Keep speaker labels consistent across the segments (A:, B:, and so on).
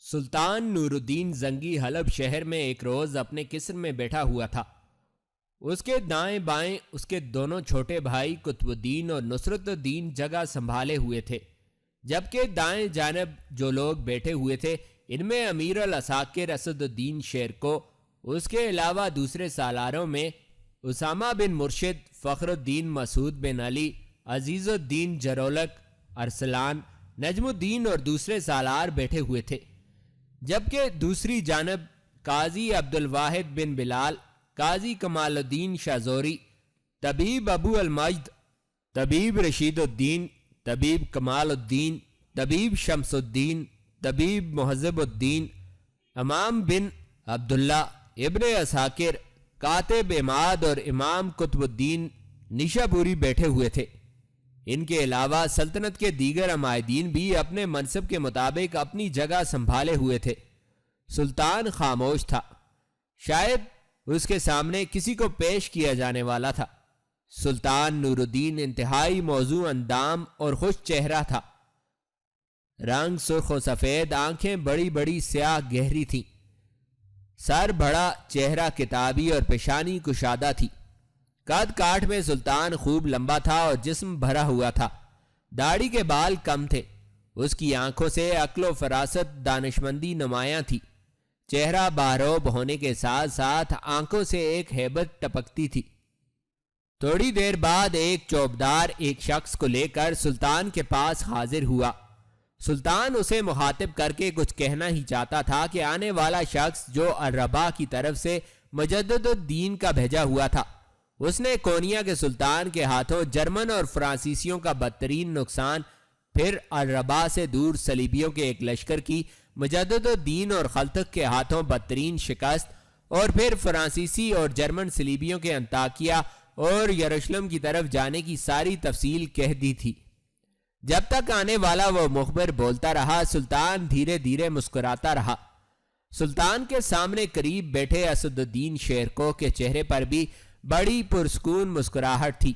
A: سلطان نور الدین زنگی حلب شہر میں ایک روز اپنے قصر میں بیٹھا ہوا تھا۔ اس کے دائیں بائیں اس کے دونوں چھوٹے بھائی قطب الدین اور نصرت الدین جگہ سنبھالے ہوئے تھے، جبکہ دائیں جانب جو لوگ بیٹھے ہوئے تھے ان میں امیر العساکر اسد الدین شیر کو، اس کے علاوہ دوسرے سالاروں میں اسامہ بن مرشد، فخر الدین مسعود بن علی، عزیز الدین جرولک، ارسلان، نجم الدین اور دوسرے سالار بیٹھے ہوئے تھے، جبکہ دوسری جانب قاضی عبد الواحد بن بلال، قاضی کمال الدین شازوری، طبیب ابو المجد، طبیب رشید الدین، طبیب کمال الدین، طبیب شمس الدین، طبیب مہذب الدین، امام بن عبداللہ، ابن عساکر، کاتب اماد اور امام قطب الدین نیشاپوری بیٹھے ہوئے تھے۔ ان کے علاوہ سلطنت کے دیگر عمائدین بھی اپنے منصب کے مطابق اپنی جگہ سنبھالے ہوئے تھے۔ سلطان خاموش تھا، شاید اس کے سامنے کسی کو پیش کیا جانے والا تھا۔ سلطان نور الدین انتہائی موزوں اندام اور خوش چہرہ تھا، رنگ سرخ و سفید، آنکھیں بڑی بڑی سیاہ گہری تھیں، سر بڑا، چہرہ کتابی اور پیشانی کشادہ تھی۔ قد کاٹ میں سلطان خوب لمبا تھا اور جسم بھرا ہوا تھا، داڑھی کے بال کم تھے، اس کی آنکھوں سے عقل و فراست، دانشمندی نمایاں تھی، چہرہ باروب ہونے کے ساتھ ساتھ آنکھوں سے ایک ہیبت ٹپکتی تھی۔ تھوڑی دیر بعد ایک چوبدار ایک شخص کو لے کر سلطان کے پاس حاضر ہوا۔ سلطان اسے مخاطب کر کے کچھ کہنا ہی چاہتا تھا کہ آنے والا شخص جو الربا کی طرف سے مجدد الدین کا بھیجا ہوا تھا، اس نے کونیا کے سلطان کے ہاتھوں جرمن اور فرانسیسیوں کا بدترین نقصان، پھر الربا سے دور صلیبیوں کے ایک لشکر کی مجدد الدین اور خلتق کے ہاتھوں بدترین شکست، اور پھر فرانسیسی اور جرمن صلیبیوں کے انطاکیہ اور یروشلم کی طرف جانے کی ساری تفصیل کہہ دی تھی۔ جب تک آنے والا وہ مخبر بولتا رہا، سلطان دھیرے دھیرے مسکراتا رہا۔ سلطان کے سامنے قریب بیٹھے اسد الدین شیرکو کے چہرے پر بھی بڑی پرسکون مسکراہٹ تھی۔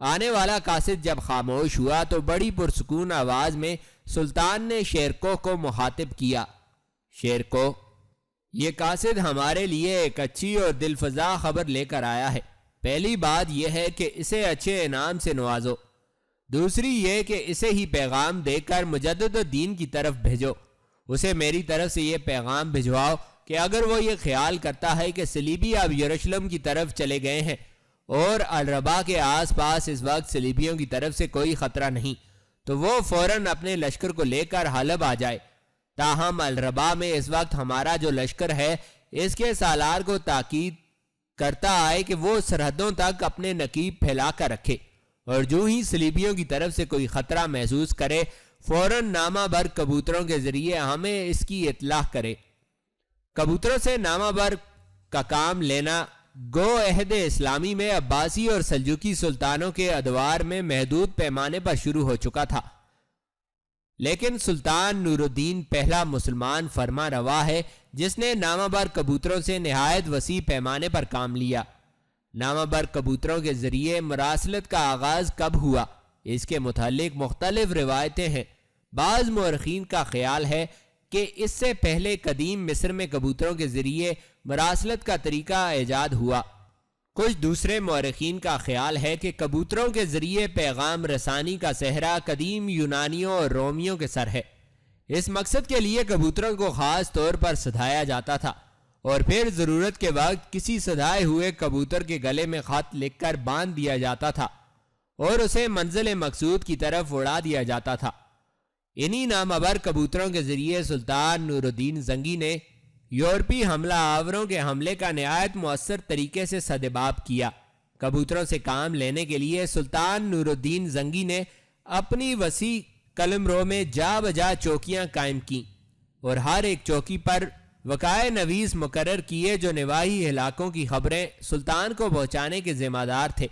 A: آنے والا قاصد جب خاموش ہوا تو بڑی پرسکون آواز میں سلطان نے شیرکو کو مخاطب کیا۔ شیرکو، یہ قاصد ہمارے لیے ایک اچھی اور دلفزا خبر لے کر آیا ہے۔ پہلی بات یہ ہے کہ اسے اچھے انعام سے نوازو، دوسری یہ کہ اسے ہی پیغام دے کر مجدد الدین کی طرف بھیجو۔ اسے میری طرف سے یہ پیغام بھجواؤ کہ اگر وہ یہ خیال کرتا ہے کہ صلیبی اب یروشلم کی طرف چلے گئے ہیں اور الربا کے آس پاس اس وقت صلیبیوں کی طرف سے کوئی خطرہ نہیں، تو وہ فوراً اپنے لشکر کو لے کر حلب آ جائے۔ تاہم الربا میں اس وقت ہمارا جو لشکر ہے، اس کے سالار کو تاکید کرتا آئے کہ وہ سرحدوں تک اپنے نقیب پھیلا کر رکھے، اور جو ہی صلیبیوں کی طرف سے کوئی خطرہ محسوس کرے فوراً نامہ بر کبوتروں کے ذریعے ہمیں اس کی اطلاع کرے۔ کبوتروں سے نامہ بر کا کام لینا گو عہد اسلامی میں عباسی اور سلجوقی سلطانوں کے ادوار میں محدود پیمانے پر شروع ہو چکا تھا، لیکن سلطان نور الدین پہلا مسلمان فرما روا ہے جس نے نامہ بر کبوتروں سے نہایت وسیع پیمانے پر کام لیا۔ نامہ بر کبوتروں کے ذریعے مراسلت کا آغاز کب ہوا، اس کے متعلق مختلف روایتیں ہیں۔ بعض مورخین کا خیال ہے کہ اس سے پہلے قدیم مصر میں کبوتروں کے ذریعے مراسلت کا طریقہ ایجاد ہوا۔ کچھ دوسرے مورخین کا خیال ہے کہ کبوتروں کے ذریعے پیغام رسانی کا صحرا قدیم یونانیوں اور رومیوں کے سر ہے۔ اس مقصد کے لیے کبوتروں کو خاص طور پر سدھایا جاتا تھا، اور پھر ضرورت کے وقت کسی سدھائے ہوئے کبوتر کے گلے میں خط لکھ کر باندھ دیا جاتا تھا اور اسے منزل مقصود کی طرف اڑا دیا جاتا تھا۔ انہی نامور کبوتروں کے ذریعے سلطان نور الدین زنگی نے یورپی حملہ آوروں کے حملے کا نہایت مؤثر طریقے سے سدباب کیا۔ کبوتروں سے کام لینے کے لیے سلطان نور الدین زنگی نے اپنی وسیع قلمرو میں جا بجا چوکیاں قائم کیں اور ہر ایک چوکی پر وقائے نویس مقرر کیے جو نواحی علاقوں کی خبریں سلطان کو پہنچانے کے ذمہ دار تھے۔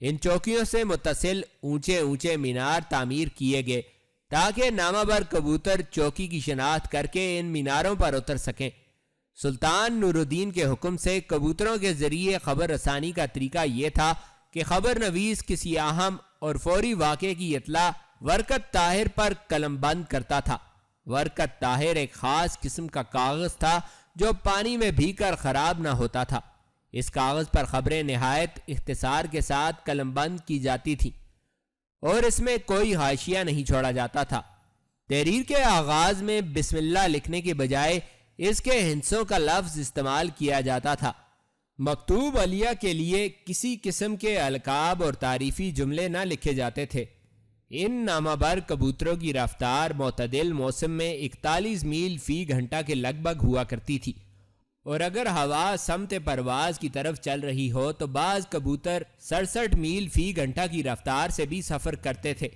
A: ان چوکیوں سے متصل اونچے اونچے مینار تعمیر کیے گئے تاکہ نامہ بر کبوتر چوکی کی شناخت کر کے ان میناروں پر اتر سکیں۔ سلطان نور الدین کے حکم سے کبوتروں کے ذریعے خبر رسانی کا طریقہ یہ تھا کہ خبر نویس کسی اہم اور فوری واقعے کی اطلاع ورقت طاہر پر قلم بند کرتا تھا ورقت طاہر ایک خاص قسم کا کاغذ تھا جو پانی میں بھیگ کر خراب نہ ہوتا تھا۔ اس کاغذ پر خبریں نہایت اختصار کے ساتھ قلم بند کی جاتی تھیں اور اس میں کوئی حاشیہ نہیں چھوڑا جاتا تھا۔ تحریر کے آغاز میں بسم اللہ لکھنے کے بجائے اس کے ہندسوں کا لفظ استعمال کیا جاتا تھا۔ مکتوب علیہ کے لیے کسی قسم کے القاب اور تعریفی جملے نہ لکھے جاتے تھے۔ ان نامہ بر کبوتروں کی رفتار معتدل موسم میں 41 میل فی گھنٹہ کے لگ بھگ ہوا کرتی تھی، اور اگر ہوا سمت پرواز کی طرف چل رہی ہو تو بعض کبوتر 67 میل فی گھنٹہ کی رفتار سے بھی سفر کرتے تھے۔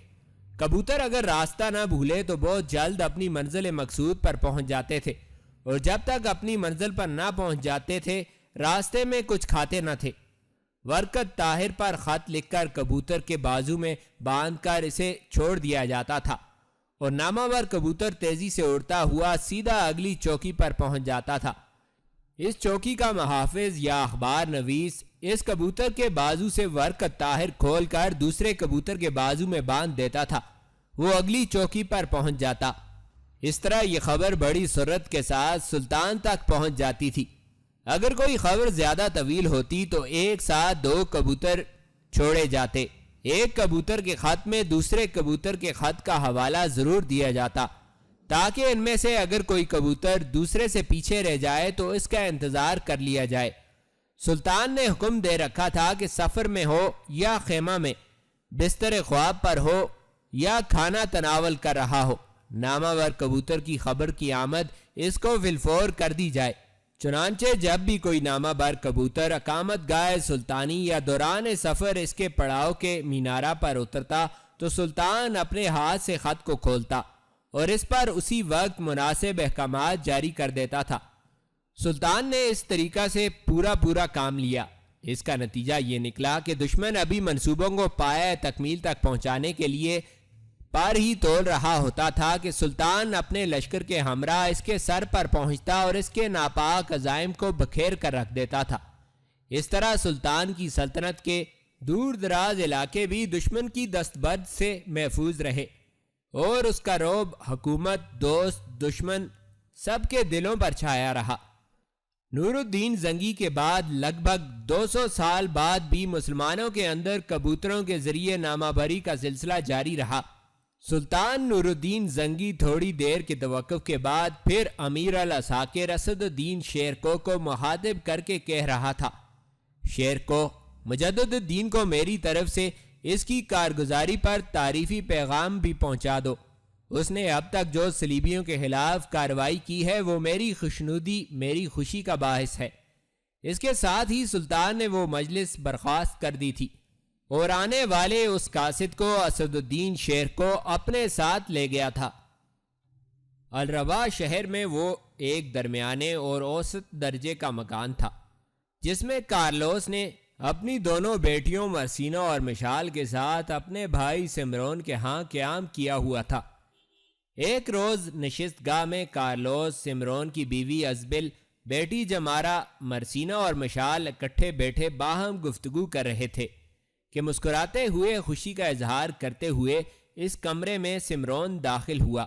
A: کبوتر اگر راستہ نہ بھولے تو بہت جلد اپنی منزل مقصود پر پہنچ جاتے تھے، اور جب تک اپنی منزل پر نہ پہنچ جاتے تھے راستے میں کچھ کھاتے نہ تھے۔ ورقت طاہر پر خط لکھ کر کبوتر کے بازو میں باندھ کر اسے چھوڑ دیا جاتا تھا، اور نامور کبوتر تیزی سے اڑتا ہوا سیدھا اگلی چوکی پر پہنچ جاتا تھا۔ اس چوکی کا محافظ یا اخبار نویس اس کبوتر کے بازو سے ورقت طاہر کھول کر دوسرے کبوتر کے بازو میں باندھ دیتا تھا، وہ اگلی چوکی پر پہنچ جاتا۔ اس طرح یہ خبر بڑی سرعت کے ساتھ سلطان تک پہنچ جاتی تھی۔ اگر کوئی خبر زیادہ طویل ہوتی تو ایک ساتھ 2 کبوتر چھوڑے جاتے۔ ایک کبوتر کے خط میں دوسرے کبوتر کے خط کا حوالہ ضرور دیا جاتا، تاکہ ان میں سے اگر کوئی کبوتر دوسرے سے پیچھے رہ جائے تو اس کا انتظار کر لیا جائے۔ سلطان نے حکم دے رکھا تھا کہ سفر میں ہو یا خیمہ میں، بستر خواب پر ہو یا کھانا تناول کر رہا ہو، نامور کبوتر کی خبر کی آمد اس کو فلفور کر دی جائے۔ چنانچہ جب بھی کوئی نامہ بر کبوتر اقامت گاہ سلطانی یا دوران سفر اس کے پڑاؤ کے مینارہ پر اترتا تو سلطان اپنے ہاتھ سے خط کو کھولتا اور اس پر اسی وقت مناسب احکامات جاری کر دیتا تھا۔ سلطان نے اس طریقہ سے پورا کام لیا۔ اس کا نتیجہ یہ نکلا کہ دشمن ابھی منصوبوں کو پایہ تکمیل تک پہنچانے کے لیے پر ہی تول رہا ہوتا تھا کہ سلطان اپنے لشکر کے ہمراہ اس کے سر پر پہنچتا اور اس کے ناپاک عزائم کو بکھیر کر رکھ دیتا تھا۔ اس طرح سلطان کی سلطنت کے دور دراز علاقے بھی دشمن کی دستبرد سے محفوظ رہے، اور اس کا رعب حکومت، دوست، دشمن سب کے دلوں پر چھایا رہا۔ نور الدین زنگی کے بعد لگ بھگ 200 سال بعد بھی مسلمانوں کے اندر کبوتروں کے ذریعے نامہ بری کا سلسلہ جاری رہا۔ سلطان نور الدین زنگی تھوڑی دیر کے توقف کے بعد پھر امیر العساکر اسد الدین شیرکو کو مخاطب کر کے کہہ رہا تھا: شیرکو، مجدد الدین کو میری طرف سے اس کی کارگزاری پر تعریفی پیغام بھی پہنچا دو۔ اس نے اب تک جو صلیبیوں کے خلاف کارروائی کی ہے وہ میری خوشنودی، میری خوشی کا باعث ہے۔ اس کے ساتھ ہی سلطان نے وہ مجلس برخاست کر دی تھی اور آنے والے اس قاصد کو اسد الدین شیر کو اپنے ساتھ لے گیا تھا۔ الربا شہر میں وہ ایک درمیانے اور اوسط درجے کا مکان تھا، جس میں کارلوس نے اپنی دونوں بیٹیوں مرسینہ اور مشال کے ساتھ اپنے بھائی سمرون کے ہاں قیام کیا ہوا تھا۔ ایک روز نشست گاہ میں کارلوس، سمرون کی بیوی ازبل، بیٹی جمارہ، مرسینہ اور مشال اکٹھے بیٹھے باہم گفتگو کر رہے تھے کہ مسکراتے ہوئے خوشی کا اظہار کرتے ہوئے اس کمرے میں سمرون داخل ہوا۔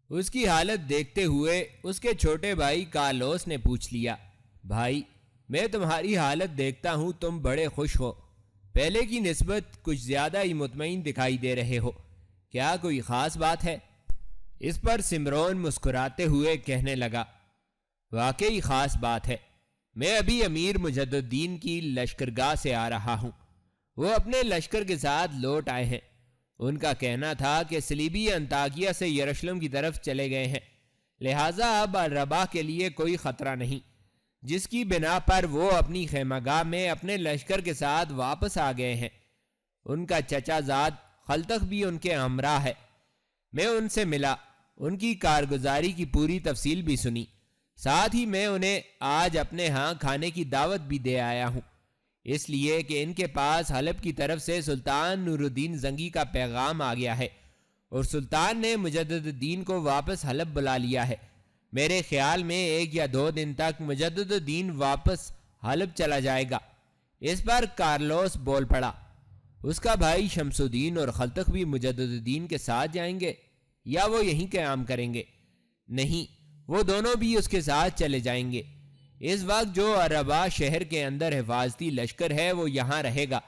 A: اس کی حالت دیکھتے ہوئے اس کے چھوٹے بھائی کارلوس نے پوچھ لیا: بھائی، میں تمہاری حالت دیکھتا ہوں تم بڑے خوش ہو، پہلے کی نسبت کچھ زیادہ ہی مطمئن دکھائی دے رہے ہو، کیا کوئی خاص بات ہے؟ اس پر سمرون مسکراتے ہوئے کہنے لگا: واقعی خاص بات ہے، میں ابھی امیر مجدد الدین کی لشکرگاہ سے آ رہا ہوں۔ وہ اپنے لشکر کے ساتھ لوٹ آئے ہیں۔ ان کا کہنا تھا کہ صلیبی انطاکیہ سے یروشلم کی طرف چلے گئے ہیں، لہٰذا اب الربا کے لیے کوئی خطرہ نہیں، جس کی بنا پر وہ اپنی خیمہ گاہ میں اپنے لشکر کے ساتھ واپس آ گئے ہیں۔ ان کا چچا زاد خلتخ بھی ان کے ہمراہ ہے۔ میں ان سے ملا، ان کی کارگزاری کی پوری تفصیل بھی سنی، ساتھ ہی میں انہیں آج اپنے ہاں کھانے کی دعوت بھی دے آیا ہوں، اس لیے کہ ان کے پاس حلب کی طرف سے سلطان نور الدین زنگی کا پیغام آ گیا ہے اور سلطان نے مجدد الدین کو واپس حلب بلا لیا ہے۔ میرے خیال میں 1 یا 2 دن تک مجدد الدین واپس حلب چلا جائے گا۔ اس پر کارلوس بول پڑا: اس کا بھائی شمس الدین اور خلتخ بھی مجدد الدین کے ساتھ جائیں گے؟ یا وہ یہیں قیام کریں گے؟ نہیں، وہ دونوں بھی اس کے ساتھ چلے جائیں گے۔ اس وقت جو عربا شہر کے اندر حفاظتی لشکر ہے وہ یہاں رہے گا۔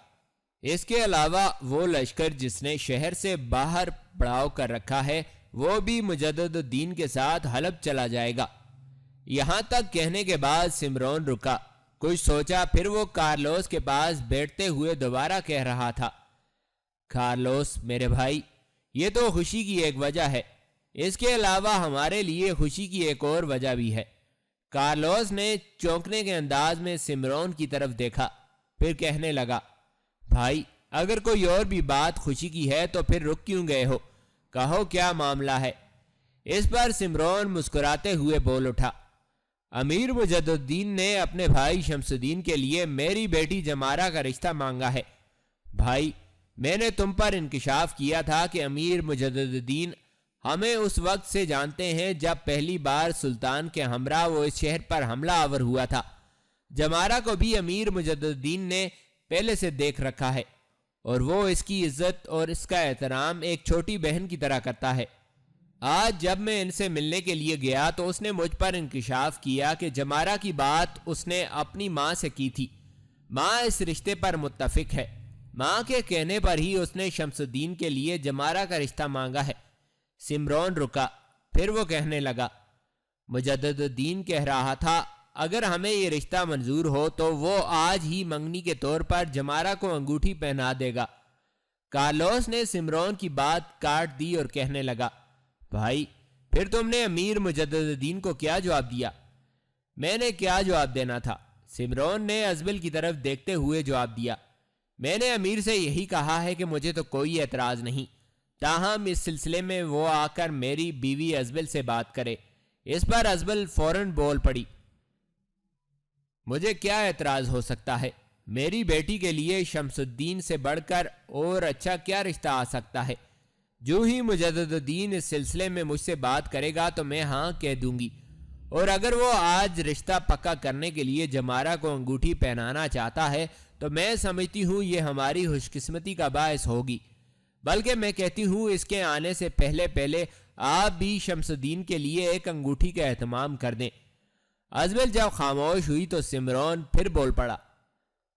A: اس کے علاوہ وہ لشکر جس نے شہر سے باہر پڑاؤ کر رکھا ہے وہ بھی مجدد الدین کے ساتھ حلب چلا جائے گا۔ یہاں تک کہنے کے بعد سمرون رکا، کچھ سوچا، پھر وہ کارلوس کے پاس بیٹھتے ہوئے دوبارہ کہہ رہا تھا، کارلوس میرے بھائی، یہ تو خوشی کی ایک وجہ ہے، اس کے علاوہ ہمارے لیے خوشی کی ایک اور وجہ بھی ہے۔ کارلوس نے چونکنے کے انداز میں سمرون کی طرف دیکھا، پھر کہنے لگا، بھائی اگر کوئی اور بھی بات خوشی کی ہے تو پھر رک کیوں گئے ہو؟ کہو کیا معاملہ ہے؟ اس پر سمرون مسکراتے ہوئے بول اٹھا، امیر مجدد الدین نے اپنے بھائی شمس الدین کے لیے میری بیٹی جمارہ کا رشتہ مانگا ہے۔ بھائی، میں نے تم پر انکشاف کیا تھا کہ امیر مجدد الدین ہمیں اس وقت سے جانتے ہیں جب پہلی بار سلطان کے ہمراہ وہ اس شہر پر حملہ آور ہوا تھا۔ جمارہ کو بھی امیر مجدد الدین نے پہلے سے دیکھ رکھا ہے اور وہ اس کی عزت اور اس کا احترام ایک چھوٹی بہن کی طرح کرتا ہے۔ آج جب میں ان سے ملنے کے لیے گیا تو اس نے مجھ پر انکشاف کیا کہ جمارہ کی بات اس نے اپنی ماں سے کی تھی۔ ماں اس رشتے پر متفق ہے۔ ماں کے کہنے پر ہی اس نے شمس الدین کے لیے جمارہ کا رشتہ مانگا ہے۔ سمرون رکا، پھر وہ کہنے لگا، مجدد الدین کہہ رہا تھا اگر ہمیں یہ رشتہ منظور ہو تو وہ آج ہی منگنی کے طور پر جمارہ کو انگوٹھی پہنا دے گا۔ کارلوس نے سمرون کی بات کاٹ دی اور کہنے لگا، بھائی پھر تم نے امیر مجدد الدین کو کیا جواب دیا؟ میں نے کیا جواب دینا تھا؟ سمرون نے ازبل کی طرف دیکھتے ہوئے جواب دیا، میں نے امیر سے یہی کہا ہے کہ مجھے تو کوئی اعتراض نہیں، تاہم اس سلسلے میں وہ آ کر میری بیوی ازبل سے بات کرے۔ اس پر ازبل فوراً بول پڑی، مجھے کیا اعتراض ہو سکتا ہے؟ میری بیٹی کے لیے شمس الدین سے بڑھ کر اور اچھا کیا رشتہ آ سکتا ہے؟ جو ہی مجدد الدین اس سلسلے میں مجھ سے بات کرے گا تو میں ہاں کہہ دوں گی، اور اگر وہ آج رشتہ پکا کرنے کے لیے جمارہ کو انگوٹھی پہنانا چاہتا ہے تو میں سمجھتی ہوں یہ ہماری خوش قسمتی کا باعث ہوگی۔ بلکہ میں کہتی ہوں اس کے آنے سے پہلے آپ بھی شمس الدین کے لیے ایک انگوٹھی کا اہتمام کر دیں۔ ازبل جب خاموش ہوئی تو سمرون پھر بول پڑا،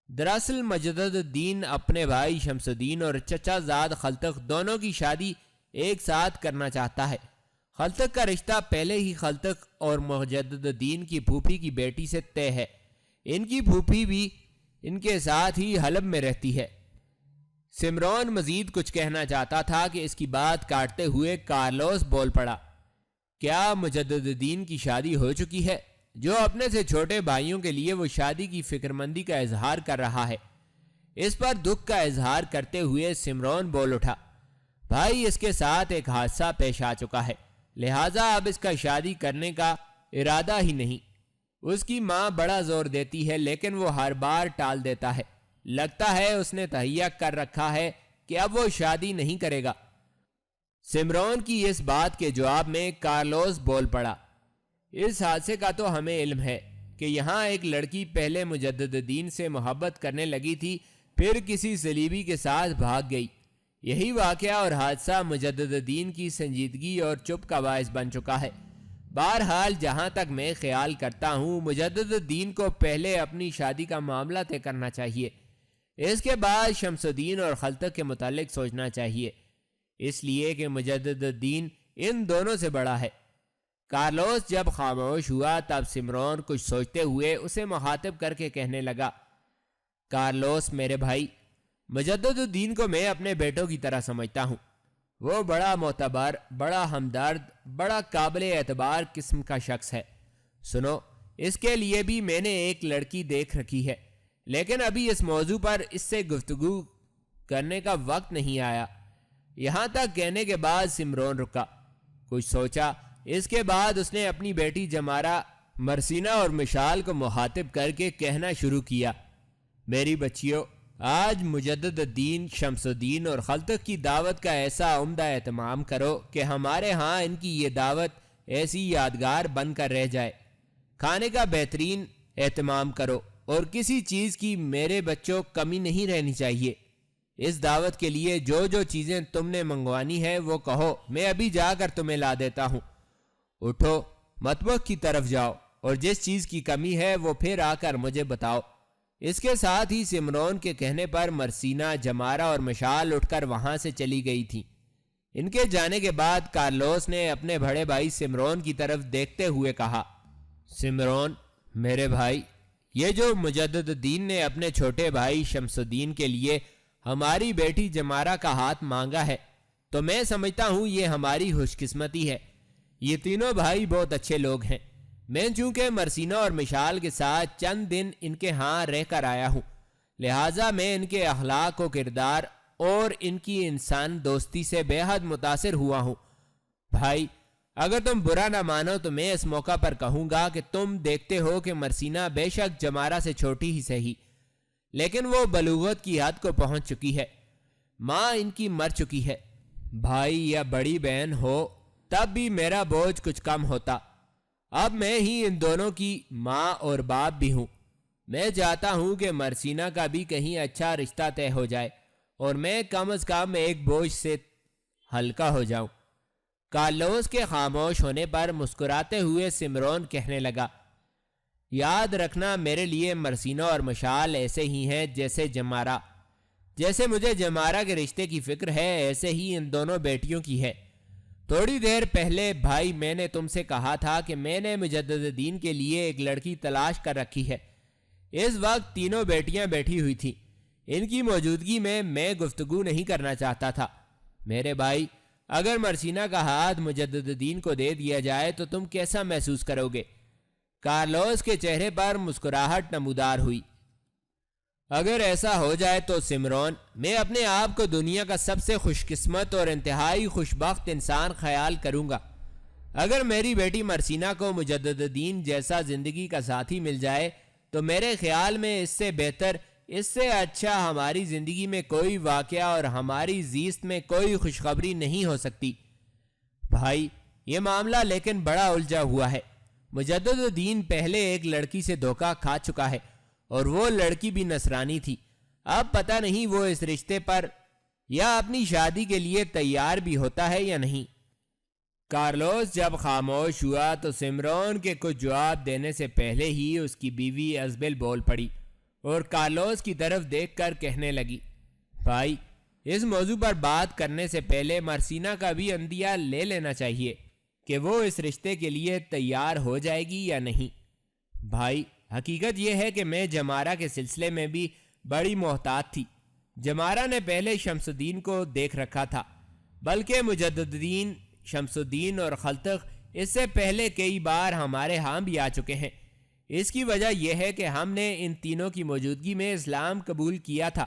A: دراصل مجدد الدین اپنے بھائی شمس الدین اور چچا زاد خلتق دونوں کی شادی ایک ساتھ کرنا چاہتا ہے۔ خلتق کا رشتہ پہلے ہی خلتق اور مجدد الدین کی پھوپھی کی بیٹی سے طے ہے۔ ان کی پھوپھی بھی ان کے ساتھ ہی حلب میں رہتی ہے۔ سمرون مزید کچھ کہنا چاہتا تھا کہ اس کی بات کاٹتے ہوئے کارلوس بول پڑا، کیا مجدد الدین کی شادی ہو چکی ہے؟ جو اپنے سے چھوٹے بھائیوں کے لیے وہ شادی کی فکر مندی کا اظہار کر رہا ہے۔ اس پر دکھ کا اظہار کرتے ہوئے سمرون بول اٹھا، بھائی اس کے ساتھ ایک حادثہ پیش آ چکا ہے، لہٰذا اب اس کا شادی کرنے کا ارادہ ہی نہیں۔ اس کی ماں بڑا زور دیتی ہے لیکن وہ ہر بار ٹال دیتا ہے، لگتا ہے اس نے تہیہ کر رکھا ہے کہ اب وہ شادی نہیں کرے گا۔ سمرون کی اس بات کے جواب میں کارلوس بول پڑا، اس حادثے کا تو ہمیں علم ہے کہ یہاں ایک لڑکی پہلے مجدد الدین سے محبت کرنے لگی تھی، پھر کسی صلیبی کے ساتھ بھاگ گئی۔ یہی واقعہ اور حادثہ مجدد الدین کی سنجیدگی اور چپ کا باعث بن چکا ہے۔ بہرحال جہاں تک میں خیال کرتا ہوں مجدد الدین کو پہلے اپنی شادی کا معاملہ طے کرنا چاہیے، اس کے بعد شمس الدین اور خلتق کے متعلق سوچنا چاہیے، اس لیے کہ مجدد الدین ان دونوں سے بڑا ہے۔ کارلوس جب خاموش ہوا تب سمرون کچھ سوچتے ہوئے اسے مخاطب کر کے کہنے لگا، کارلوس میرے بھائی، مجدد الدین کو میں اپنے بیٹوں کی طرح سمجھتا ہوں۔ وہ بڑا معتبر، بڑا ہمدرد، بڑا قابل اعتبار قسم کا شخص ہے۔ سنو، اس کے لیے بھی میں نے ایک لڑکی دیکھ رکھی ہے، لیکن ابھی اس موضوع پر اس سے گفتگو کرنے کا وقت نہیں آیا۔ یہاں تک کہنے کے بعد سمرون رکا، کچھ سوچا، اس کے بعد اس نے اپنی بیٹی جمارہ، مرسینہ اور مشال کو مخاطب کر کے کہنا شروع کیا، میری بچیوں، آج مجدد الدین، شمس الدین اور خلتق کی دعوت کا ایسا عمدہ اہتمام کرو کہ ہمارے ہاں ان کی یہ دعوت ایسی یادگار بن کر رہ جائے۔ کھانے کا بہترین اہتمام کرو اور کسی چیز کی میرے بچوں کمی نہیں رہنی چاہیے۔ اس دعوت کے لیے جو جو چیزیں تم نے منگوانی ہے وہ کہو، میں ابھی جا کر تمہیں لا دیتا ہوں۔ اٹھو، مطبخ کی طرف جاؤ اور جس چیز کی کمی ہے وہ پھر آ کر مجھے بتاؤ۔ اس کے ساتھ ہی سمرون کے کہنے پر مرسینا، جمارہ اور مشال اٹھ کر وہاں سے چلی گئی تھی۔ ان کے جانے کے بعد کارلوس نے اپنے بڑے بھائی سمرون کی طرف دیکھتے ہوئے کہا، سمرون میرے بھائی، یہ جو مجدد الدین نے اپنے چھوٹے بھائی شمس الدین کے لیے ہماری بیٹی جمارہ کا ہاتھ مانگا ہے تو میں سمجھتا ہوں یہ ہماری خوش قسمتی ہے۔ یہ تینوں بھائی بہت اچھے لوگ ہیں۔ میں چونکہ مرسینہ اور مشال کے ساتھ چند دن ان کے ہاں رہ کر آیا ہوں، لہٰذا میں ان کے اخلاق و کردار اور ان کی انسان دوستی سے بے حد متاثر ہوا ہوں۔ بھائی، اگر تم برا نہ مانو تو میں اس موقع پر کہوں گا کہ تم دیکھتے ہو کہ مرسینہ بے شک جمارہ سے چھوٹی ہی صحیح، لیکن وہ بلوغت کی حد کو پہنچ چکی ہے۔ ماں ان کی مر چکی ہے۔ بھائی یا بڑی بہن ہو تب بھی میرا بوجھ کچھ کم ہوتا۔ اب میں ہی ان دونوں کی ماں اور باپ بھی ہوں۔ میں چاہتا ہوں کہ مرسینہ کا بھی کہیں اچھا رشتہ طے ہو جائے اور میں کم از کم ایک بوجھ سے ہلکا ہو جاؤں۔ کارلوس کے خاموش ہونے پر مسکراتے ہوئے سمرون کہنے لگا، یاد رکھنا میرے لیے مرسینہ اور مشال ایسے ہی ہیں جیسے جمارہ۔ جیسے مجھے جمارہ کے رشتے کی فکر ہے ایسے ہی ان دونوں بیٹیوں کی ہے۔ تھوڑی دیر پہلے بھائی میں نے تم سے کہا تھا کہ میں نے مجدد الدین کے لیے ایک لڑکی تلاش کر رکھی ہے۔ اس وقت تینوں بیٹیاں بیٹھی ہوئی تھیں۔ ان کی موجودگی میں گفتگو نہیں کرنا چاہتا تھا۔ میرے بھائی، اگر مرسینہ کا ہاتھ مجدد الدین کو دے دیا جائے تو تم کیسا محسوس کرو گے؟ کارلوس کے چہرے پر مسکراہٹ نمودار ہوئی۔ اگر ایسا ہو جائے تو سمرون، میں اپنے آپ کو دنیا کا سب سے خوش قسمت اور انتہائی خوشبخت انسان خیال کروں گا۔ اگر میری بیٹی مرسینہ کو مجدد الدین جیسا زندگی کا ساتھی مل جائے تو میرے خیال میں اس سے بہتر، اس سے اچھا ہماری زندگی میں کوئی واقعہ اور ہماری زیست میں کوئی خوشخبری نہیں ہو سکتی۔ بھائی، یہ معاملہ لیکن بڑا الجھا ہوا ہے۔ مجدد الدین پہلے ایک لڑکی سے دھوکہ کھا چکا ہے اور وہ لڑکی بھی نصرانی تھی۔ اب پتہ نہیں وہ اس رشتے پر یا اپنی شادی کے لیے تیار بھی ہوتا ہے یا نہیں۔ کارلوس جب خاموش ہوا تو سمرون کے کچھ جواب دینے سے پہلے ہی اس کی بیوی ازبل بول پڑی اور کارلوس کی طرف دیکھ کر کہنے لگی، بھائی، اس موضوع پر بات کرنے سے پہلے مرسینہ کا بھی اندیہ لے لینا چاہیے کہ وہ اس رشتے کے لیے تیار ہو جائے گی یا نہیں۔ بھائی، حقیقت یہ ہے کہ میں جمارہ کے سلسلے میں بھی بڑی محتاط تھی۔ جمارہ نے پہلے شمس الدین کو دیکھ رکھا تھا، بلکہ مجدد الدین، شمس الدین اور خلتق اس سے پہلے کئی بار ہمارے ہاں بھی آ چکے ہیں۔ اس کی وجہ یہ ہے کہ ہم نے ان تینوں کی موجودگی میں اسلام قبول کیا تھا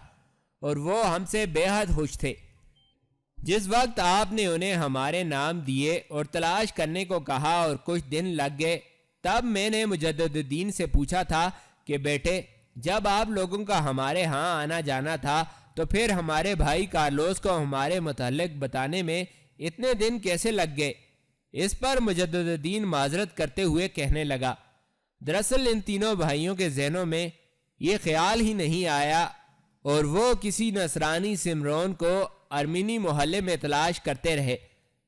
A: اور وہ ہم سے بے حد خوش تھے۔ جس وقت آپ نے انہیں ہمارے نام دیے اور تلاش کرنے کو کہا اور کچھ دن لگ گئے، تب میں نے مجدد الدین سے پوچھا تھا کہ بیٹے، جب آپ لوگوں کا ہمارے ہاں آنا جانا تھا تو پھر ہمارے بھائی کارلوس کو ہمارے متعلق بتانے میں اتنے دن کیسے لگ گئے؟ اس پر مجدد الدین معذرت کرتے ہوئے کہنے لگا، دراصل ان تینوں بھائیوں کے ذہنوں میں یہ خیال ہی نہیں آیا اور وہ کسی نصرانی سمرون کو ارمینی محلے میں تلاش کرتے رہے۔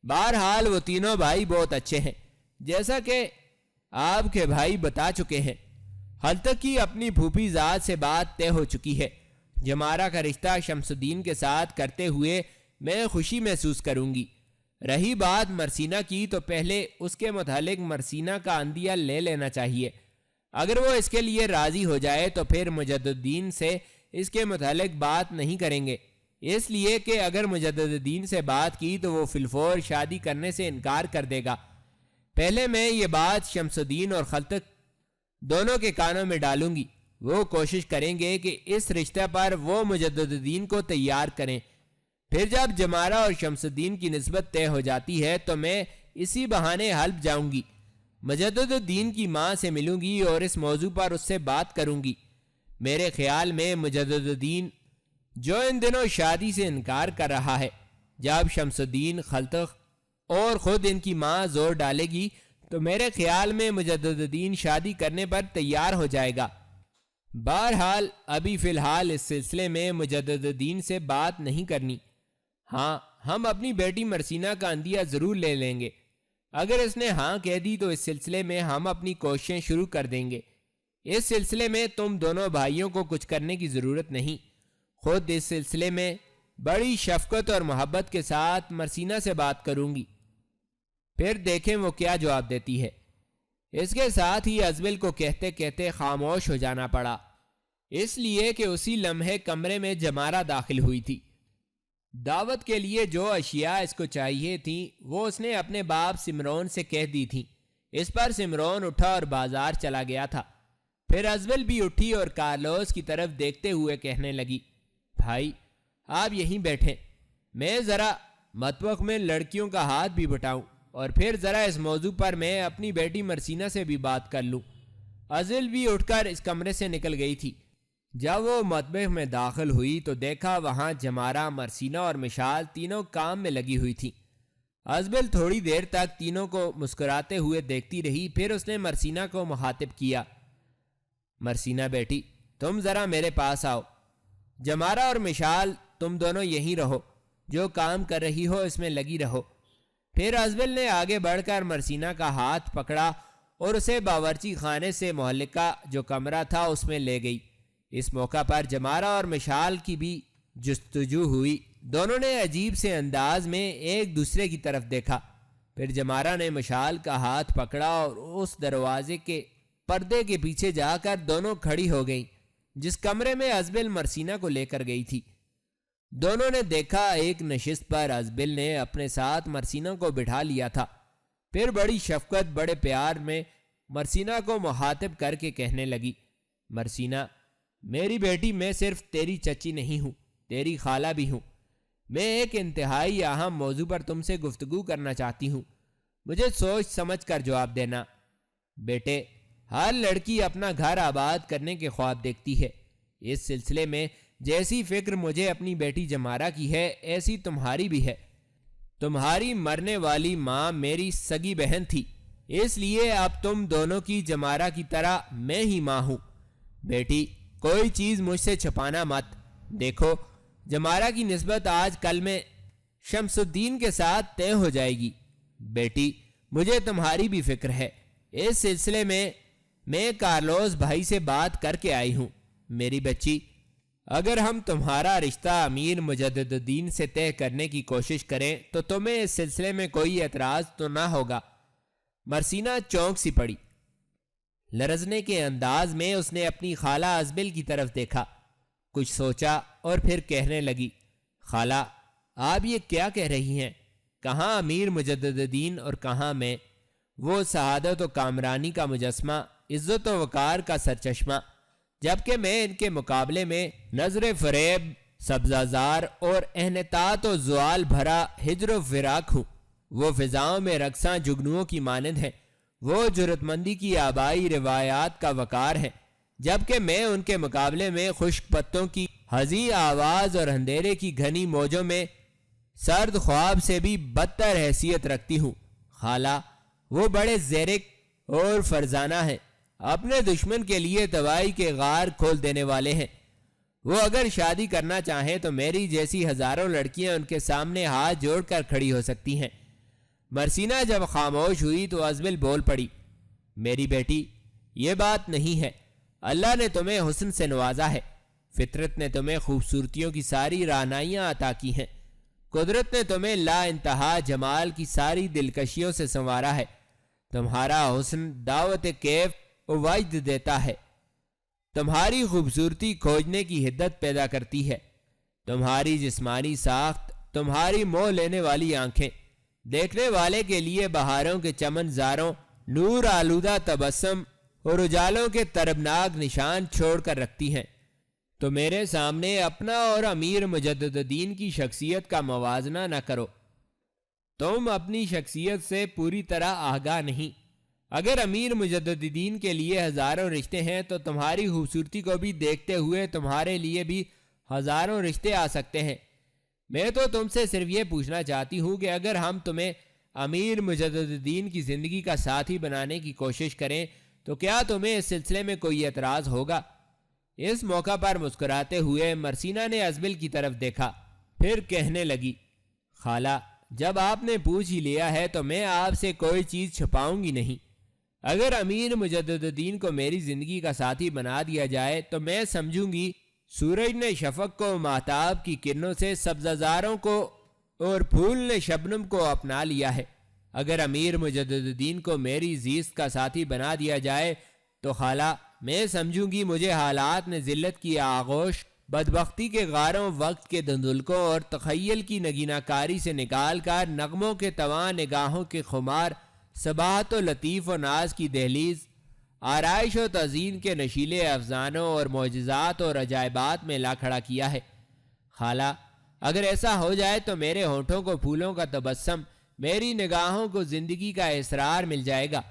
A: بہرحال وہ تینوں بھائی بہت اچھے ہیں، جیسا کہ آپ کے بھائی بتا چکے ہیں۔ خلتق کی اپنی پھوپھی ذات سے بات طے ہو چکی ہے۔ جمارہ کا رشتہ شمس الدین کے ساتھ کرتے ہوئے میں خوشی محسوس کروں گی۔ رہی بات مرسینہ کی تو پہلے اس کے متعلق مرسینہ کا اندیہ لے لینا چاہیے۔ اگر وہ اس کے لیے راضی ہو جائے تو پھر مجدد الدین سے اس کے متعلق بات نہیں کریں گے، اس لیے کہ اگر مجدد الدین سے بات کی تو وہ فی الفور شادی کرنے سے انکار کر دے گا۔ پہلے میں یہ بات شمس الدین اور خلتق دونوں کے کانوں میں ڈالوں گی۔ وہ کوشش کریں گے کہ اس رشتہ پر وہ مجدد الدین کو تیار کریں۔ پھر جب جمارہ اور شمس الدین کی نسبت طے ہو جاتی ہے تو میں اسی بہانے حلب جاؤں گی، مجدد الدین کی ماں سے ملوں گی اور اس موضوع پر اس سے بات کروں گی۔ میرے خیال میں مجدد الدین، جو ان دنوں شادی سے انکار کر رہا ہے، جب شمس الدین، خلتق اور خود ان کی ماں زور ڈالے گی تو میرے خیال میں مجدد الدین شادی کرنے پر تیار ہو جائے گا۔ بہرحال ابھی فی الحال اس سلسلے میں مجدد الدین سے بات نہیں کرنی. ہاں، ہم اپنی بیٹی مرسینہ کا عندیہ ضرور لے لیں گے. اگر اس نے ہاں کہہ دی تو اس سلسلے میں ہم اپنی کوششیں شروع کر دیں گے. اس سلسلے میں تم دونوں بھائیوں کو کچھ کرنے کی ضرورت نہیں. خود اس سلسلے میں بڑی شفقت اور محبت کے ساتھ مرسینہ سے بات کروں گی، پھر دیکھیں وہ کیا جواب دیتی ہے. اس کے ساتھ ہی ازبل کو کہتے کہتے خاموش ہو جانا پڑا، اس لیے کہ اسی لمحے کمرے میں جمارہ داخل ہوئی تھی. دعوت کے لیے جو اشیاء اس کو چاہیے تھیں وہ اس نے اپنے باپ سمرون سے کہہ دی تھیں. اس پر سمرون اٹھا اور بازار چلا گیا تھا. پھر ازبل بھی اٹھی اور کارلوس کی طرف دیکھتے ہوئے کہنے لگی، بھائی آپ یہیں بیٹھیں، میں ذرا مطبخ میں لڑکیوں کا ہاتھ بھی بٹاؤں اور پھر ذرا اس موضوع پر میں اپنی بیٹی مرسینہ سے بھی بات کر لوں. ازل بھی اٹھ کر اس کمرے سے نکل گئی تھی. جب وہ مطبخ میں داخل ہوئی تو دیکھا وہاں جمارہ، مرسینہ اور مشال تینوں کام میں لگی ہوئی تھی. ازبل تھوڑی دیر تک تینوں کو مسکراتے ہوئے دیکھتی رہی. پھر اس نے مرسینہ کو مخاطب کیا، مرسینہ بیٹی تم ذرا میرے پاس آؤ. جمارہ اور مشال تم دونوں یہیں رہو، جو کام کر رہی ہو اس میں لگی رہو. پھر ازبل نے آگے بڑھ کر مرسینہ کا ہاتھ پکڑا اور اسے باورچی خانے سے مہلکہ جو کمرہ تھا اس میں لے گئی. اس موقع پر جمارہ اور مشال کی بھی جستجو ہوئی. دونوں نے عجیب سے انداز میں ایک دوسرے کی طرف دیکھا. پھر جمارہ نے مشال کا ہاتھ پکڑا اور اس دروازے کے پردے کے پیچھے جا کر دونوں کھڑی ہو گئیں جس کمرے میں ازبل مرسینہ کو لے کر گئی تھی. دونوں نے دیکھا ایک نشست پر ازبل نے اپنے ساتھ مرسینہ کو بٹھا لیا تھا. پھر بڑی شفقت، بڑے پیار میں مرسینہ کو مخاطب کر کے کہنے لگی، مرسینہ میری بیٹی، میں صرف تیری چچی نہیں ہوں، تیری خالہ بھی ہوں. میں ایک انتہائی اہم موضوع پر تم سے گفتگو کرنا چاہتی ہوں. مجھے سوچ سمجھ کر جواب دینا. بیٹے، ہر لڑکی اپنا گھر آباد کرنے کے خواب دیکھتی ہے. اس سلسلے میں جیسی فکر مجھے اپنی بیٹی جمارہ کی ہے ایسی تمہاری بھی ہے. تمہاری مرنے والی ماں میری سگی بہن تھی، اس لیے اب تم دونوں کی جمارہ کی طرح میں ہی ماں ہوں. بیٹی کوئی چیز مجھ سے چھپانا مت. دیکھو جمارہ کی نسبت آج کل میں شمس الدین کے ساتھ طے ہو جائے گی. بیٹی مجھے تمہاری بھی فکر ہے. اس سلسلے میں کارلوس بھائی سے بات کر کے آئی ہوں. میری بچی، اگر ہم تمہارا رشتہ امیر مجدد الدین سے طے کرنے کی کوشش کریں تو تمہیں اس سلسلے میں کوئی اعتراض تو نہ ہوگا. مرسینہ چونک سی پڑی. لرزنے کے انداز میں اس نے اپنی خالہ ازبل کی طرف دیکھا، کچھ سوچا اور پھر کہنے لگی، خالہ آپ یہ کیا کہہ رہی ہیں؟ کہاں امیر مجدد الدین اور کہاں میں، وہ سعادت و کامرانی کا مجسمہ، عزت و وقار کا سرچشمہ، جبکہ میں ان کے مقابلے میں نظر فریب، سبزہ اور احنطاط و زوال بھرا ہجر و فراق ہوں. وہ فضاؤں میں رقصاں جگنوؤں کی مانند ہیں، وہ جرت مندی کی آبائی روایات کا وقار ہے، جبکہ میں ان کے مقابلے میں خشک پتوں کی ہزی آواز اور اندھیرے کی گھنی موجوں میں سرد خواب سے بھی بدتر حیثیت رکھتی ہوں. خالہ وہ بڑے زیرک اور فرزانہ ہیں، اپنے دشمن کے لیے تباہی کے غار کھول دینے والے ہیں. وہ اگر شادی کرنا چاہیں تو میری جیسی ہزاروں لڑکیاں ان کے سامنے ہاتھ جوڑ کر کھڑی ہو سکتی ہیں. مرسینہ جب خاموش ہوئی تو ازبل بول پڑی، میری بیٹی یہ بات نہیں ہے. اللہ نے تمہیں حسن سے نوازا ہے، فطرت نے تمہیں خوبصورتیوں کی ساری رعنائیاں عطا کی ہیں، قدرت نے تمہیں لا انتہا جمال کی ساری دلکشیوں سے سنوارا ہے. تمہارا حسن دعوت کیف و وجد دیتا ہے، تمہاری خوبصورتی کھوجنے کی حدت پیدا کرتی ہے. تمہاری جسمانی ساخت، تمہاری موہ لینے والی آنکھیں دیکھنے والے کے لیے بہاروں کے چمن زاروں، نور آلودہ تبسم اور اجالوں کے طربناک نشان چھوڑ کر رکھتی ہیں. تو میرے سامنے اپنا اور امیر مجدد الدین کی شخصیت کا موازنہ نہ کرو. تم اپنی شخصیت سے پوری طرح آگاہ نہیں. اگر امیر مجدد الدین کے لیے ہزاروں رشتے ہیں تو تمہاری خوبصورتی کو بھی دیکھتے ہوئے تمہارے لیے بھی ہزاروں رشتے آ سکتے ہیں. میں تو تم سے صرف یہ پوچھنا چاہتی ہوں کہ اگر ہم تمہیں امیر مجدد الدین کی زندگی کا ساتھی بنانے کی کوشش کریں تو کیا تمہیں اس سلسلے میں کوئی اعتراض ہوگا؟ اس موقع پر مسکراتے ہوئے مرسینہ نے ازبل کی طرف دیکھا، پھر کہنے لگی، خالہ جب آپ نے پوچھ ہی لیا ہے تو میں آپ سے کوئی چیز چھپاؤں گی نہیں۔ اگر امیر مجدد الدین کو میری زندگی کا ساتھی بنا دیا جائے تو میں سمجھوں گی سورج نے شفق کو ماہتاب کی کرنوں سے سبززاروں کو اور پھول نے شبنم کو اپنا لیا ہے۔ اگر امیر مجدد الدین کو میری زیست کا ساتھی بنا دیا جائے تو خالہ میں سمجھوں گی مجھے حالات نے ذلت کی آغوش، بدبختی کے غاروں، وقت کے دھندلکوں اور تخیل کی نگینہ کاری سے نکال کر نغموں کے تواں نگاہوں کے خمار، صباحت و لطیف و ناز کی دہلیز، آرائش و تزئین کے نشیلے افسانوں اور معجزات اور عجائبات میں لا کھڑا کیا ہے۔ خالہ اگر ایسا ہو جائے تو میرے ہونٹوں کو پھولوں کا تبسم، میری نگاہوں کو زندگی کا اسرار مل جائے گا۔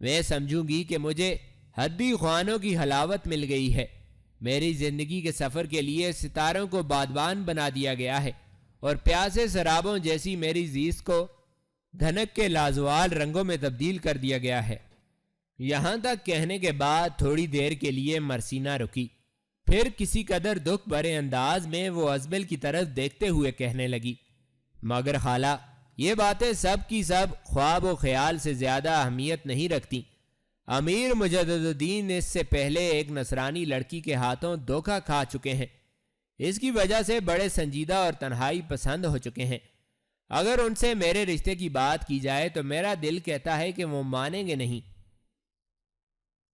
A: میں سمجھوں گی کہ مجھے حدی خوانوں کی حلاوت مل گئی ہے۔ میری زندگی کے سفر کے لیے ستاروں کو بادبان بنا دیا گیا ہے اور پیاسے سرابوں جیسی میری زیست کو دھنک کے لازوال رنگوں میں تبدیل کر دیا گیا ہے۔ یہاں تک کہنے کے بعد تھوڑی دیر کے لیے مرسینہ رکی، پھر کسی قدر دکھ بھرے انداز میں وہ ازبل کی طرف دیکھتے ہوئے کہنے لگی، مگر خالہ یہ باتیں سب کی سب خواب و خیال سے زیادہ اہمیت نہیں رکھتی۔ امیر مجدد الدین اس سے پہلے ایک نصرانی لڑکی کے ہاتھوں دھوکہ کھا چکے ہیں، اس کی وجہ سے بڑے سنجیدہ اور تنہائی پسند ہو چکے ہیں۔ اگر ان سے میرے رشتے کی بات کی جائے تو میرا دل کہتا ہے کہ وہ مانیں گے نہیں۔